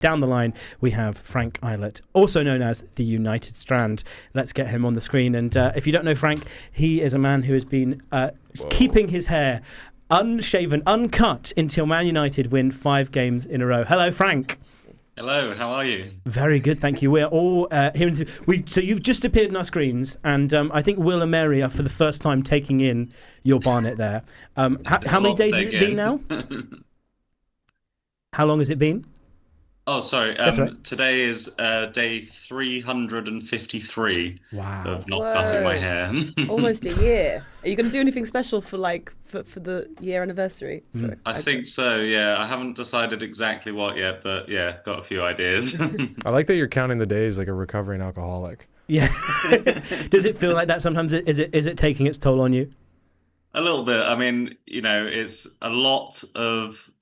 Down the line, we have Frank Ilett, also known as the United Strand. Let's get him on the screen. And if you don't know Frank, he is a man who has been keeping his hair unshaven, uncut, until Man United win 5 games in a row. Hello, Frank. Hello, how are you? Very good, thank you. We're all here. So you've just appeared on our screens, and I think Will and Mary are for the first time taking in your barnet there. How many days has it been now? How long has it been? Oh, sorry. Right. Today is day 353 of not Whoa. cutting my hair. Almost a year. Are you going to do anything special for the year anniversary? Sorry. I think so, yeah. I haven't decided exactly what yet, but yeah, got a few ideas. I like that you're counting the days like a recovering alcoholic. Yeah. Does it feel like that sometimes? Is it taking its toll on you? A little bit. I mean, it's a lot of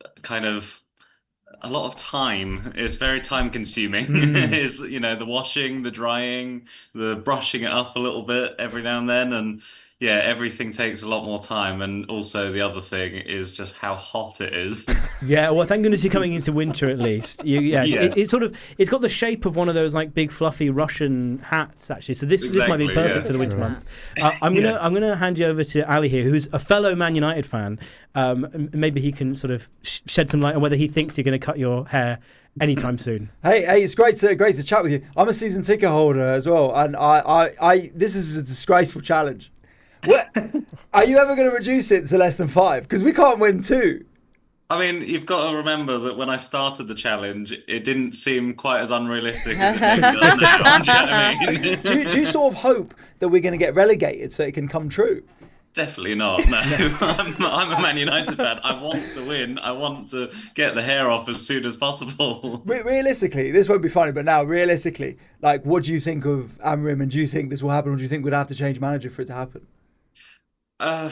time. It's very time consuming. It's, the washing, the drying, the brushing it up a little bit every now and then. And yeah, everything takes a lot more time. And also the other thing is just how hot it is. Yeah, well, thank goodness you're coming into winter at least. It's got the shape of one of those like big fluffy Russian hats actually. So this might be perfect for the winter months. I'm gonna hand you over to Ali here, who's a fellow Man United fan. Maybe he can sort of shed some light on whether he thinks you're going to cut your hair anytime soon. Hey, it's great to chat with you. I'm a season ticket holder as well, and I this is a disgraceful challenge. Are you ever going to reduce it to less than 5? Because we can't win 2. I mean, you've got to remember that when I started the challenge, it didn't seem quite as unrealistic as it maybe does now. Do you know what I mean? do you sort of hope that we're going to get relegated so it can come true? Definitely not. No, I'm a Man United fan. I want to win. I want to get the hair off as soon as possible. Realistically, this won't be funny, but now realistically, like, what do you think of Amrim, and do you think this will happen, or do you think we'd have to change manager for it to happen? I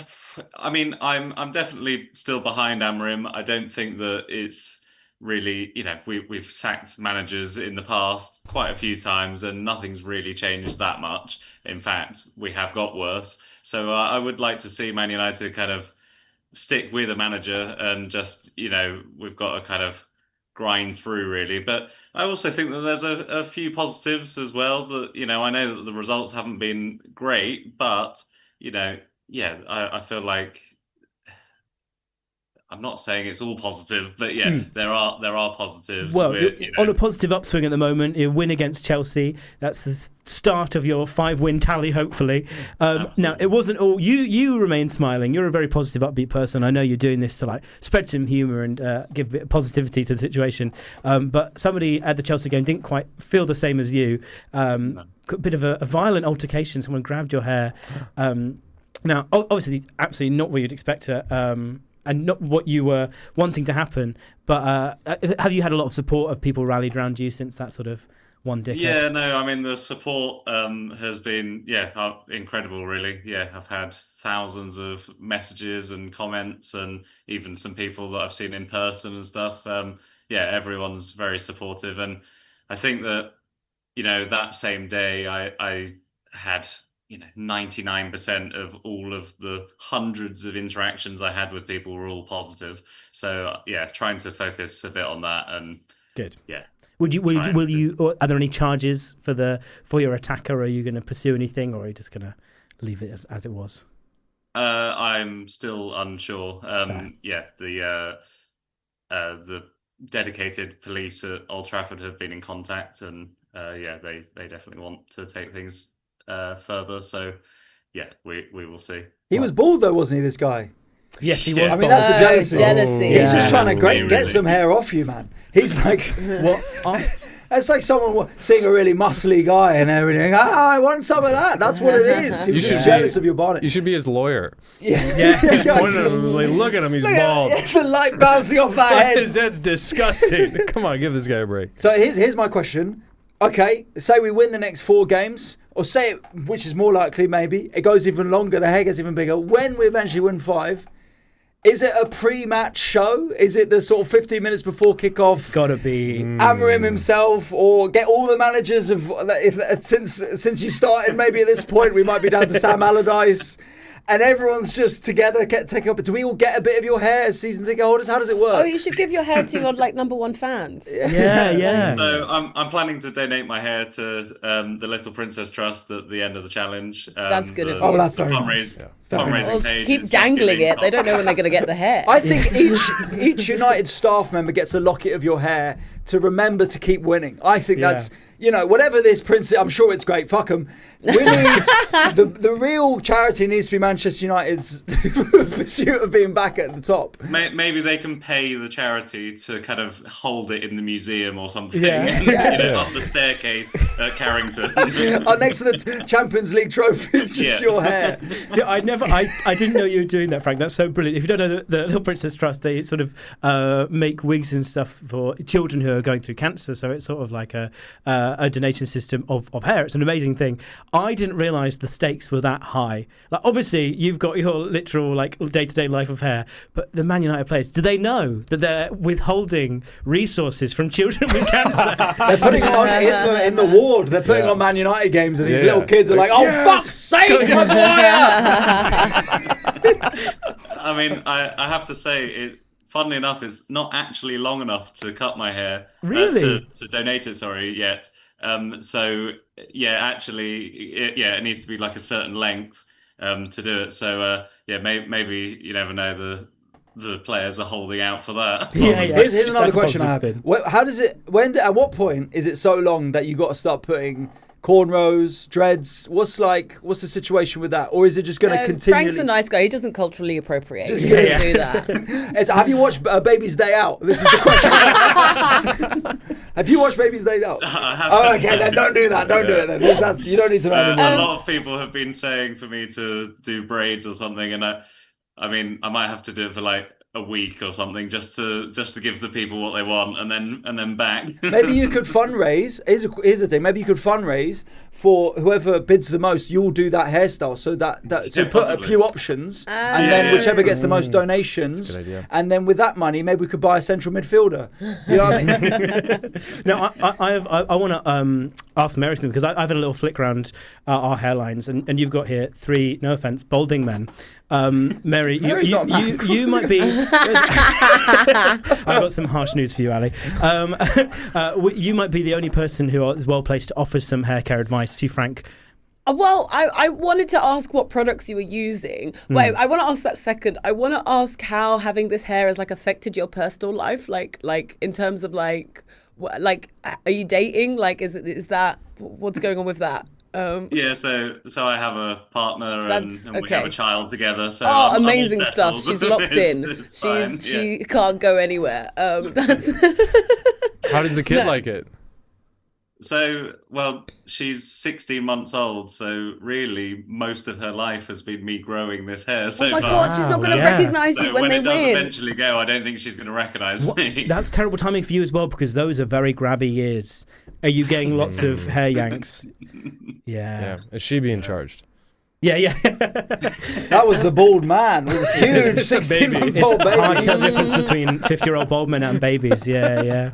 mean, I'm definitely still behind Amrim. I don't think that it's really, we've sacked managers in the past quite a few times and nothing's really changed that much. In fact, we have got worse. So I would like to see Man United kind of stick with a manager and just, we've got to kind of grind through really. But I also think that there's a few positives as well that, I know that the results haven't been great, but, I feel like I'm not saying it's all positive, but there are positives. Well, on a positive upswing at the moment, you win against Chelsea. That's the start of your 5-win tally, hopefully. Now, it wasn't all you remain smiling. You're a very positive, upbeat person. I know you're doing this to spread some humour and give a bit of positivity to the situation. But somebody at the Chelsea game didn't quite feel the same as you. No. A bit of a violent altercation. Someone grabbed your hair. Now, obviously, absolutely not what you'd expect and not what you were wanting to happen. But have you had a lot of support of people rallied around you since that sort of one dickhead? Yeah, no, I mean, the support has been, incredible, really. Yeah, I've had thousands of messages and comments and even some people that I've seen in person and stuff. Everyone's very supportive. And I think that, that same day I had 99% of all of the hundreds of interactions I had with people were all positive. So trying to focus a bit on that and good. Yeah. Will you? Or are there any charges for your attacker? Or are you going to pursue anything, or are you just going to leave it as it was? I'm still unsure. The dedicated police at Old Trafford have been in contact, and they definitely want to take things further. So we will see. He was bald though, wasn't he, this guy? Yes, he was. I mean, that's the jealousy. He's just trying to get some hair off you, man. He's like, what? It's like someone seeing a really muscly guy and everything. I want some of that. That's what it is. He was just jealous of your bonnet. You should be his lawyer. Yeah. He's pointing at him, like, look at him, he's bald. The light bouncing off that head. That's disgusting. Come on, give this guy a break. So here's my question. Okay, say we win the next 4 games, or say it, which is more likely maybe, it goes even longer, the hair gets even bigger. When we eventually win 5, is it a pre-match show? Is it the sort of 15 minutes before kickoff? It's got to be Amrim himself, or get all the managers of since you started. Maybe at this point we might be down to Sam Allardyce, and everyone's just together taking up. Do we all get a bit of your hair as season ticket holders? How does it work? Oh, you should give your hair to your like #1 fans. Yeah. So I'm planning to donate my hair to the Little Princess Trust at the end of the challenge. That's good of you. Oh, that's the very nice. fundraising Well, page. keep is just dangling giving it. They don't know when they're going to get the hair. I think each United staff member gets a locket of your hair to remember to keep winning. I think that's, whatever this princess, I'm sure it's great. Fuck them. We need the real charity needs to be Manchester United's pursuit of being back at the top. Maybe they can pay the charity to kind of hold it in the museum or something. Up the staircase at Carrington. Next to the Champions League trophy is just your hair. I didn't know you were doing that, Frank. That's so brilliant. If you don't know the Little Princess Trust, they sort of make wigs and stuff for children who are going through cancer. So it's sort of like a donation system of hair. It's an amazing thing. I didn't realise the stakes were that high. Like, obviously, you've got your literal like day-to-day life of hair, but the Man United players, do they know that they're withholding resources from children with cancer? They're putting it on in the ward. They're putting on Man United games, and these little kids are like, "Oh, fuck's sake, Maguire!" I mean, I have to say, funnily enough, it's not actually long enough to cut my hair. Really? To donate it, yet. So, actually, it needs to be like a certain length to do it. So, maybe you never know, the players are holding out for that. Here's another That's question I positive have. spin. How does it? At what point is it so long that you got to start putting cornrows, dreads? What's the situation with that, or is it just going to continually? Frank's a nice guy. He doesn't culturally appropriate. Just He doesn't do that. Have you watched Baby's Day Out? This is the question. Have you watched Baby's Day Out? I have. Oh, okay, then don't do that. Don't do it then. You don't need to know A anymore. lot of people have been saying for me to do braids or something, and I mean, I might have to do it for like a week or something just to give the people what they want, and then back. Maybe you could fundraise. Here's the thing. Maybe you could fundraise for whoever bids the most. You'll do that hairstyle, so that so put possibly. a few options, and then whichever gets the most donations, That's a good idea. and then with that money, maybe we could buy a central midfielder. You know what I mean? Now, I want to ask Mary something, because I've had a little flick around our hairlines, and you've got here 3, no offence, balding men. Mary, you might be. I've got some harsh news for you, Ali. You might be the only person who is well placed to offer some hair care advice to Frank. Well, I wanted to ask what products you were using. Wait, I want to ask that second. I want to ask how having this hair has like affected your personal life, like in terms of like are you dating? Like, is that what's going on with that? Yeah, so I have a partner and we okay. have a child together. So Oh, I'm all amazing settled. stuff. She's locked in. It's fine, She can't go anywhere. That's How does the kid like it? So, well, she's 16 months old, so really most of her life has been me growing this hair so oh my far. god, she's not going to yeah. recognise So you when they it does win. eventually go, I don't think she's going to recognise me. That's terrible timing for you as well, because those are very grabby years. Are you getting lots of hair yanks? Yeah. Is she being charged? Yeah. That was the bald man with a huge 16-month-old It's hard to baby. tell the difference between 50-year-old bald men and babies. Yeah.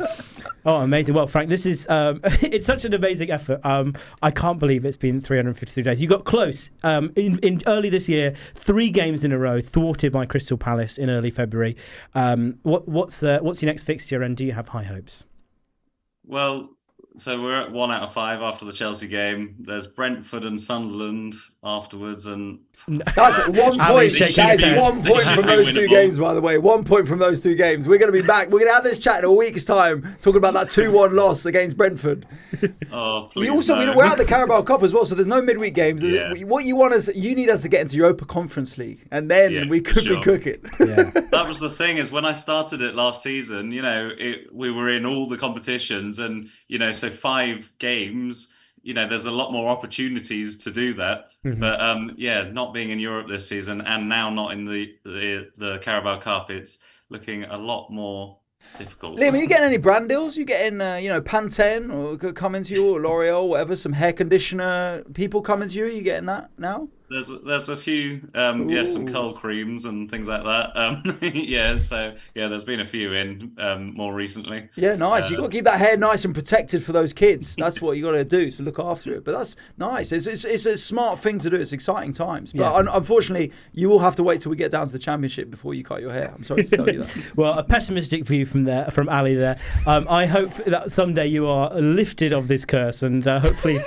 Oh, amazing. Well, Frank, this is it's such an amazing effort. I can't believe it's been 353 days. You got close in early this year, 3 games in a row thwarted by Crystal Palace in early February. What's your next fixture, and do you have high hopes? Well, so we're at 1 out of 5 after the Chelsea game. There's Brentford and Sunderland afterwards, and That's 1 point. Ali's shaking his That head. is 1 point from those 2 Winnable. games, by the way. 1 point from those 2 games. We're going to be back. We're going to have this chat in a week's time, talking about that 2-1 loss against Brentford. oh, please We're no. at the Carabao Cup as well, so there's no midweek games. Yeah. What you need us to get into Europa Conference League, and then Yeah, we could sure. be cooking. Yeah. That was the thing, is when I started it last season, we were in all the competitions, and so 5 games, there's a lot more opportunities to do that. Mm-hmm. But not being in Europe this season, and now not in the Carabao Cup, it's looking a lot more difficult. Liam, are you getting any brand deals? You getting, Pantene or coming to you, or L'Oreal, whatever, some hair conditioner people coming to you? Are you getting that now? there's a few some cold creams and things like that. There's been a few in more recently. Yeah, nice. You got to keep that hair nice and protected for those kids. That's what you got to do, to look after it. But that's nice. It's a smart thing to do. It's exciting times. But unfortunately, you will have to wait till we get down to the championship before you cut your hair. I'm sorry to tell you that. Well, a pessimistic view from Ali there. I hope that someday you are lifted of this curse, and hopefully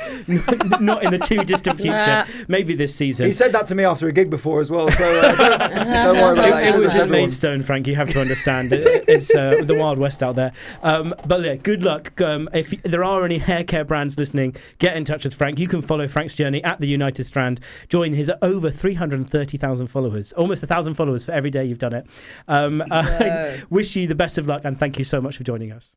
not in the too distant future. Maybe this season. He said that to me after a gig before as well, so don't worry about that. It was in Maidstone, Frank. You have to understand. It's the Wild West out there. But yeah, good luck. If there are any hair care brands listening, get in touch with Frank. You can follow Frank's journey at the United Strand. Join his over 330,000 followers, almost 1,000 followers for every day you've done it. I wish you the best of luck, and thank you so much for joining us.